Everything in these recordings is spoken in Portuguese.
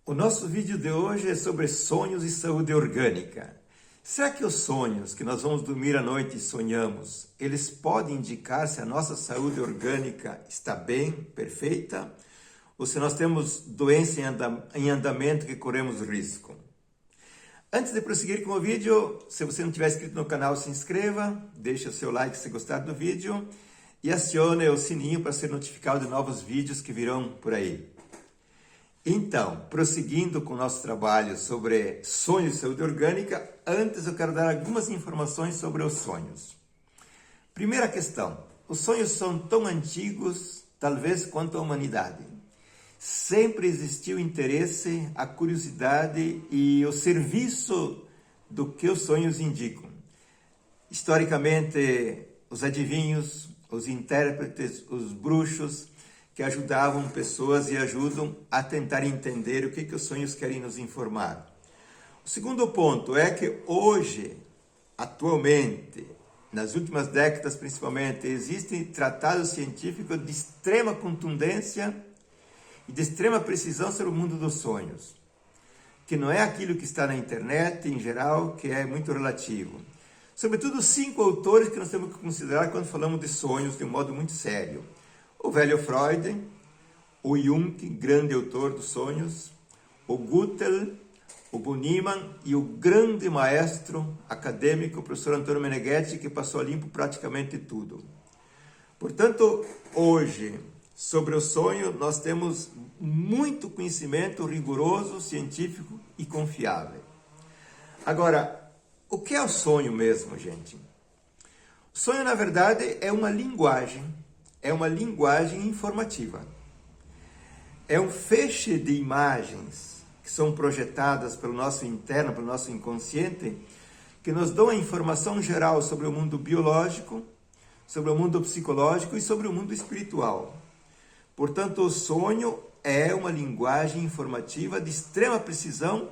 O nosso vídeo de hoje é sobre sonhos e saúde orgânica. Será que os sonhos que nós vamos dormir à noite e sonhamos, eles podem indicar se a nossa saúde orgânica está bem, perfeita, ou se nós temos doença em andamento que corremos risco? Antes de prosseguir com o vídeo, se você não tiver inscrito no canal, se inscreva, deixe o seu like se gostar do vídeo e acione o sininho para ser notificado de novos vídeos que virão por aí. Então, prosseguindo com o nosso trabalho sobre sonhos e saúde orgânica, antes eu quero dar algumas informações sobre os sonhos. Primeira questão, os sonhos são tão antigos, talvez, quanto a humanidade. Sempre existiu o interesse, a curiosidade e o serviço do que os sonhos indicam. Historicamente, os adivinhos, os intérpretes, os bruxos, que ajudavam pessoas e ajudam a tentar entender o que os sonhos querem nos informar. O segundo ponto é que hoje, atualmente, nas últimas décadas principalmente, existem tratados científicos de extrema contundência e de extrema precisão sobre o mundo dos sonhos, que não é aquilo que está na internet em geral, que é muito relativo. Sobretudo 5 autores que nós temos que considerar quando falamos de sonhos de um modo muito sério. O velho Freud, o Jung, grande autor dos sonhos, o Guttel, o Bunnyman e o grande maestro acadêmico, o professor Antônio Meneghetti, que passou a limpo praticamente tudo. Portanto, hoje, sobre o sonho, nós temos muito conhecimento rigoroso, científico e confiável. Agora, o que é o sonho mesmo, gente? O sonho, na verdade, é uma linguagem informativa. É um feixe de imagens que são projetadas pelo nosso interno, pelo nosso inconsciente, que nos dão a informação geral sobre o mundo biológico, sobre o mundo psicológico e sobre o mundo espiritual. Portanto, o sonho é uma linguagem informativa de extrema precisão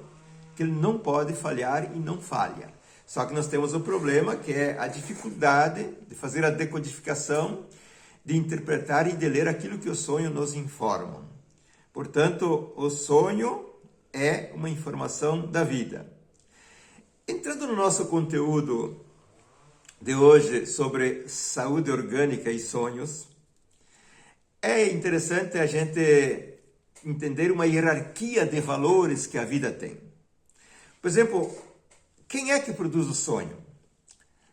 que ele não pode falhar e não falha. Só que nós temos o problema que é a dificuldade de fazer a decodificação, de interpretar e de ler aquilo que o sonho nos informa. Portanto, o sonho é uma informação da vida. Entrando no nosso conteúdo de hoje sobre saúde orgânica e sonhos, é interessante a gente entender uma hierarquia de valores que a vida tem. Por exemplo, quem é que produz o sonho?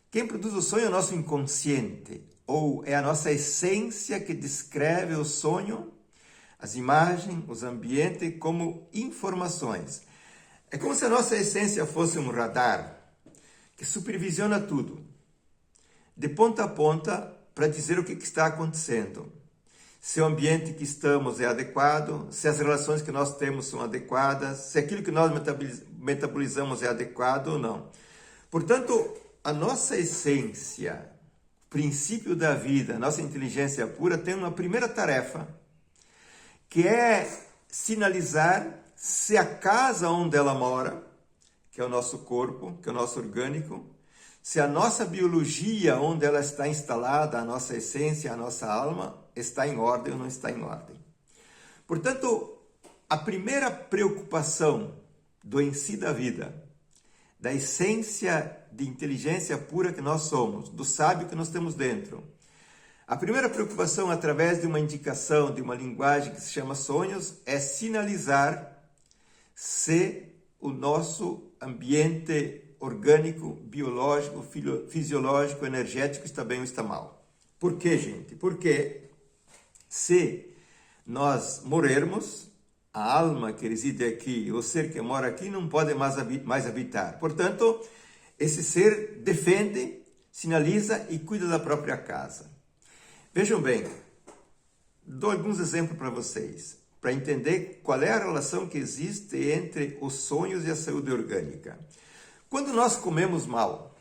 Quem produz o sonho é o nosso inconsciente, ou é a nossa essência que descreve o sonho, as imagens, os ambientes como informações. É como se a nossa essência fosse um radar que supervisiona tudo, de ponta a ponta, para dizer o que está acontecendo. Se o ambiente que estamos é adequado, se as relações que nós temos são adequadas, se aquilo que nós metabolizamos é adequado ou não. Portanto, a nossa essência, princípio da vida, nossa inteligência pura, tem uma primeira tarefa, que é sinalizar se a casa onde ela mora, que é o nosso corpo, que é o nosso orgânico, se a nossa biologia, onde ela está instalada, a nossa essência, a nossa alma, está em ordem ou não está em ordem. Portanto, a primeira preocupação do em si da vida, da essência de inteligência pura que nós somos, do sábio que nós temos dentro. A primeira preocupação, através de uma indicação, de uma linguagem que se chama sonhos, é sinalizar se o nosso ambiente orgânico, biológico, fisiológico, energético está bem ou está mal. Por quê, gente? Porque se nós morrermos, a alma que reside aqui, o ser que mora aqui, não pode mais habitar. Portanto, esse ser defende, sinaliza e cuida da própria casa. Vejam bem, dou alguns exemplos para vocês, para entender qual é a relação que existe entre os sonhos e a saúde orgânica. Quando nós comemos mal,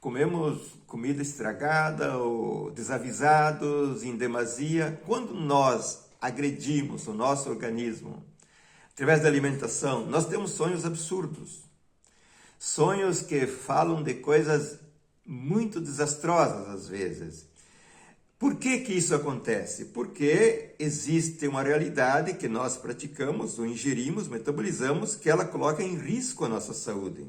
comemos comida estragada ou desavisados, em demasia, quando nós agredimos o nosso organismo através da alimentação, nós temos sonhos absurdos. Sonhos que falam de coisas muito desastrosas às vezes. Por que que isso acontece? Porque existe uma realidade que nós praticamos, ou ingerimos, metabolizamos, que ela coloca em risco a nossa saúde.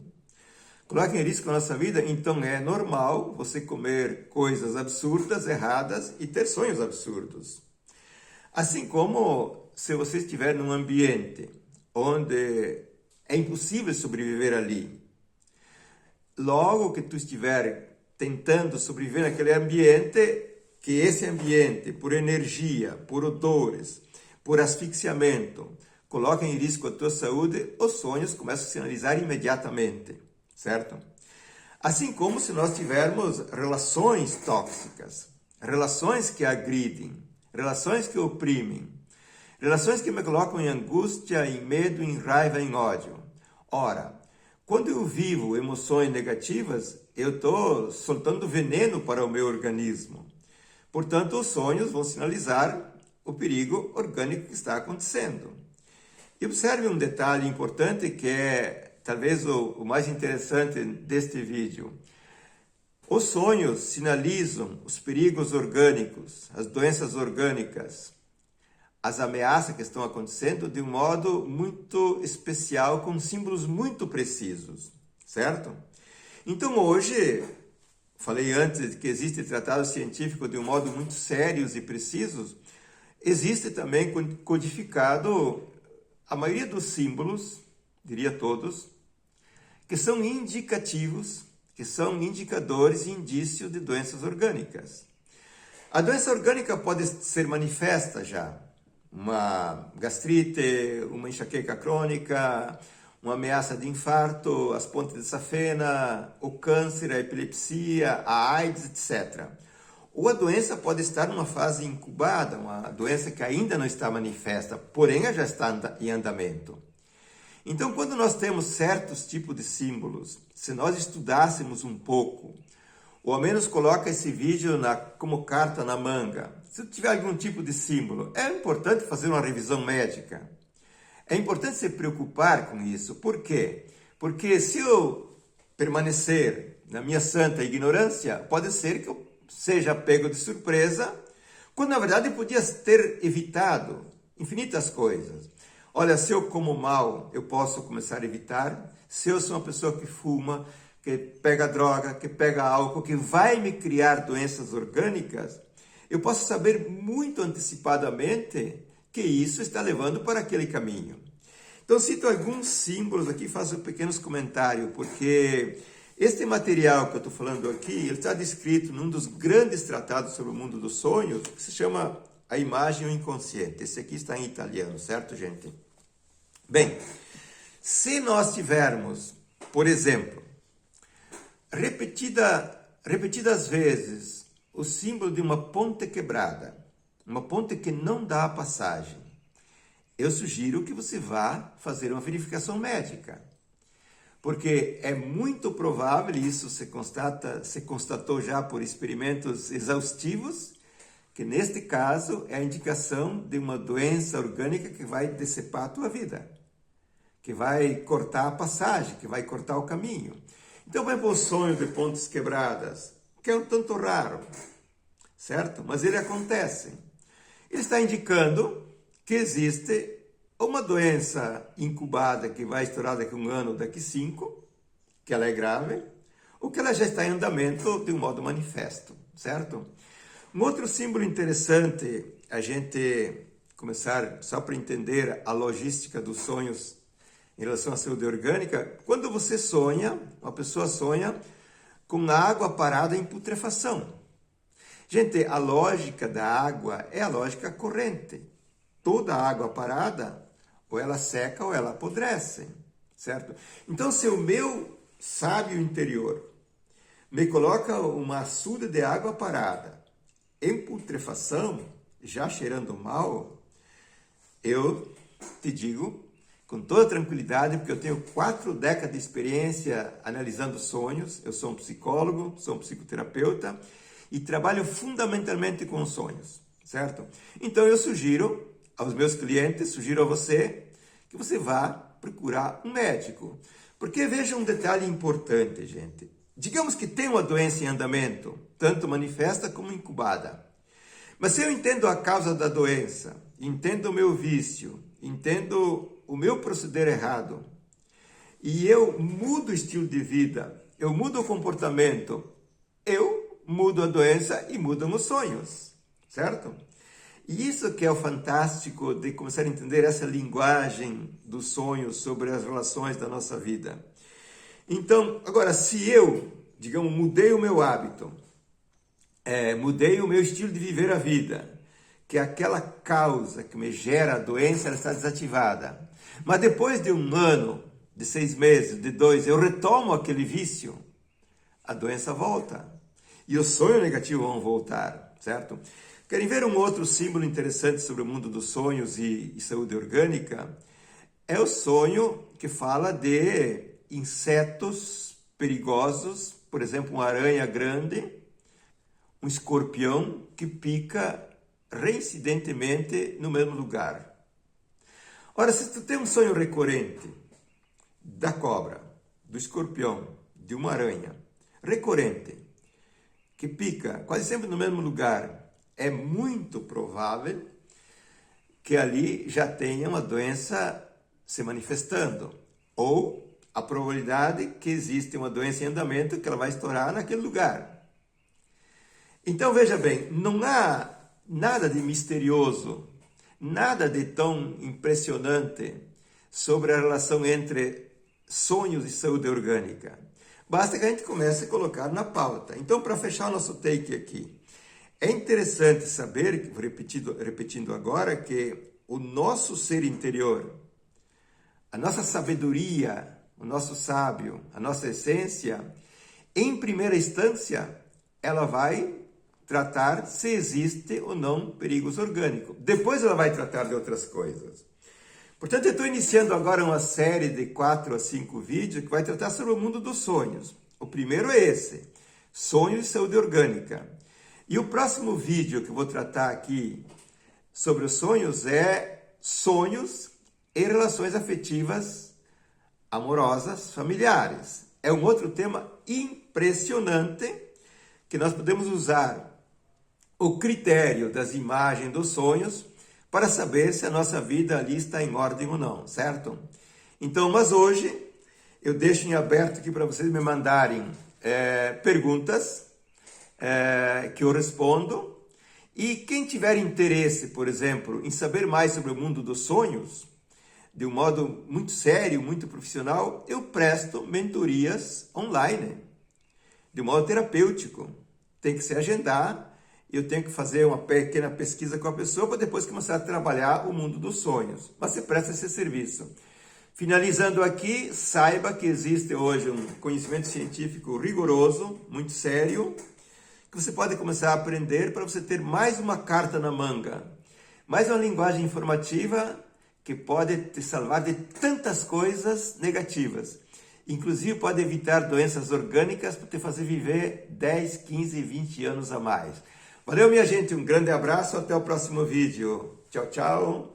Coloca em risco a nossa vida, então é normal você comer coisas absurdas, erradas e ter sonhos absurdos. Assim como se você estiver num ambiente onde é impossível sobreviver ali, logo que tu estiver tentando sobreviver naquele ambiente, que esse ambiente, por energia, por odores, por asfixiamento, coloca em risco a tua saúde, os sonhos começam a sinalizar imediatamente, certo? Assim como se nós tivermos relações tóxicas, relações que agridem, relações que oprimem, relações que me colocam em angústia, em medo, em raiva, em ódio. Ora, quando eu vivo emoções negativas, eu estou soltando veneno para o meu organismo. Portanto, os sonhos vão sinalizar o perigo orgânico que está acontecendo. E observe um detalhe importante que é talvez o mais interessante deste vídeo. Os sonhos sinalizam os perigos orgânicos, as doenças orgânicas, as ameaças que estão acontecendo de um modo muito especial, com símbolos muito precisos, certo? Então hoje, falei antes que existe tratado científico de um modo muito sérios e precisos, existe também codificado a maioria dos símbolos, diria todos, que são indicativos, que são indicadores e indícios de doenças orgânicas. A doença orgânica pode ser manifesta já, uma gastrite, uma enxaqueca crônica, uma ameaça de infarto, as pontes de safena, o câncer, a epilepsia, a AIDS, etc. Ou a doença pode estar numa fase incubada, uma doença que ainda não está manifesta, porém já está em andamento. Então, quando nós temos certos tipos de símbolos, se nós estudássemos um pouco, ou ao menos coloca esse vídeo como carta na manga, se tiver algum tipo de símbolo, é importante fazer uma revisão médica. É importante se preocupar com isso. Por quê? Porque se eu permanecer na minha santa ignorância, pode ser que eu seja pego de surpresa, quando na verdade eu podia ter evitado infinitas coisas. Olha, se eu como mal, eu posso começar a evitar. Se eu sou uma pessoa que fuma, que pega droga, que pega álcool, que vai me criar doenças orgânicas, eu posso saber muito antecipadamente que isso está levando para aquele caminho. Então, cito alguns símbolos aqui, faço pequenos comentários, porque este material que eu estou falando aqui, ele está descrito num dos grandes tratados sobre o mundo dos sonhos, que se chama A Imagem e o Inconsciente. Esse aqui está em italiano, certo, gente? Bem, se nós tivermos, por exemplo, repetidas vezes o símbolo de uma ponte quebrada, uma ponte que não dá passagem, eu sugiro que você vá fazer uma verificação médica. Porque é muito provável, e isso se constatou já por experimentos exaustivos, que neste caso é a indicação de uma doença orgânica que vai decepar a tua vida, que vai cortar a passagem, que vai cortar o caminho. Então, por exemplo, o sonho de pontes quebradas, que é um tanto raro, certo? Mas ele acontece. Ele está indicando que existe uma doença incubada que vai estourar daqui a 1 ano, daqui 5, que ela é grave, ou que ela já está em andamento de um modo manifesto, certo? Um outro símbolo interessante, a gente começar só para entender a logística dos sonhos em relação à saúde orgânica, quando você sonha, uma pessoa sonha com água parada em putrefação. Gente, a lógica da água é a lógica corrente. Toda água parada, ou ela seca ou ela apodrece, certo? Então, se o meu sábio interior me coloca uma açude de água parada em putrefação, já cheirando mal, eu te digo com toda tranquilidade, porque eu tenho 4 décadas de experiência analisando sonhos, eu sou um psicólogo, sou um psicoterapeuta e trabalho fundamentalmente com sonhos, certo? Então eu sugiro aos meus clientes, sugiro a você que você vá procurar um médico. Porque veja um detalhe importante, gente. Digamos que tem uma doença em andamento, tanto manifesta como incubada. Mas se eu entendo a causa da doença, entendo o meu vício, entendo o meu proceder errado, e eu mudo o estilo de vida, eu mudo o comportamento, eu mudo a doença e mudam os sonhos, certo? E isso que é o fantástico de começar a entender essa linguagem dos sonhos sobre as relações da nossa vida. Então, agora, se eu, digamos, mudei o meu hábito, mudei o meu estilo de viver a vida, que aquela causa que me gera a doença, ela está desativada. Mas depois de 1 ano, de 6 meses, de 2, eu retomo aquele vício, a doença volta. E os sonhos negativos vão voltar, certo? Querem ver um outro símbolo interessante sobre o mundo dos sonhos e saúde orgânica? É o sonho que fala de insetos perigosos, por exemplo, uma aranha grande, um escorpião que pica reincidentemente no mesmo lugar. Ora, se tu tem um sonho recorrente da cobra, do escorpião, de uma aranha, recorrente, que pica quase sempre no mesmo lugar, é muito provável que ali já tenha uma doença se manifestando, ou a probabilidade que existe uma doença em andamento que ela vai estourar naquele lugar. Então veja bem, não há nada de misterioso, nada de tão impressionante sobre a relação entre sonhos e saúde orgânica. Basta que a gente comece a colocar na pauta. Então, para fechar o nosso take aqui, é interessante saber, repetindo agora, que o nosso ser interior, a nossa sabedoria, o nosso sábio, a nossa essência, em primeira instância, ela vai tratar se existe ou não perigos orgânicos. Depois ela vai tratar de outras coisas. Portanto, eu estou iniciando agora uma série de 4 a 5 vídeos que vai tratar sobre o mundo dos sonhos. O primeiro é esse, sonhos e saúde orgânica. E o próximo vídeo que eu vou tratar aqui sobre os sonhos é sonhos e relações afetivas amorosas, familiares. É um outro tema impressionante que nós podemos usar o critério das imagens dos sonhos para saber se a nossa vida ali está em ordem ou não, certo? Então, mas hoje eu deixo em aberto aqui para vocês me mandarem perguntas que eu respondo. E quem tiver interesse, por exemplo, em saber mais sobre o mundo dos sonhos, de um modo muito sério, muito profissional, eu presto mentorias online, de um modo terapêutico. Tem que se agendar, eu tenho que fazer uma pequena pesquisa com a pessoa para depois começar a trabalhar o mundo dos sonhos. Mas você presta esse serviço. Finalizando aqui, saiba que existe hoje um conhecimento científico rigoroso, muito sério, que você pode começar a aprender para você ter mais uma carta na manga, mais uma linguagem informativa que pode te salvar de tantas coisas negativas. Inclusive pode evitar doenças orgânicas para te fazer viver 10, 15, 20 anos a mais. Valeu, minha gente, um grande abraço, até o próximo vídeo. Tchau, tchau.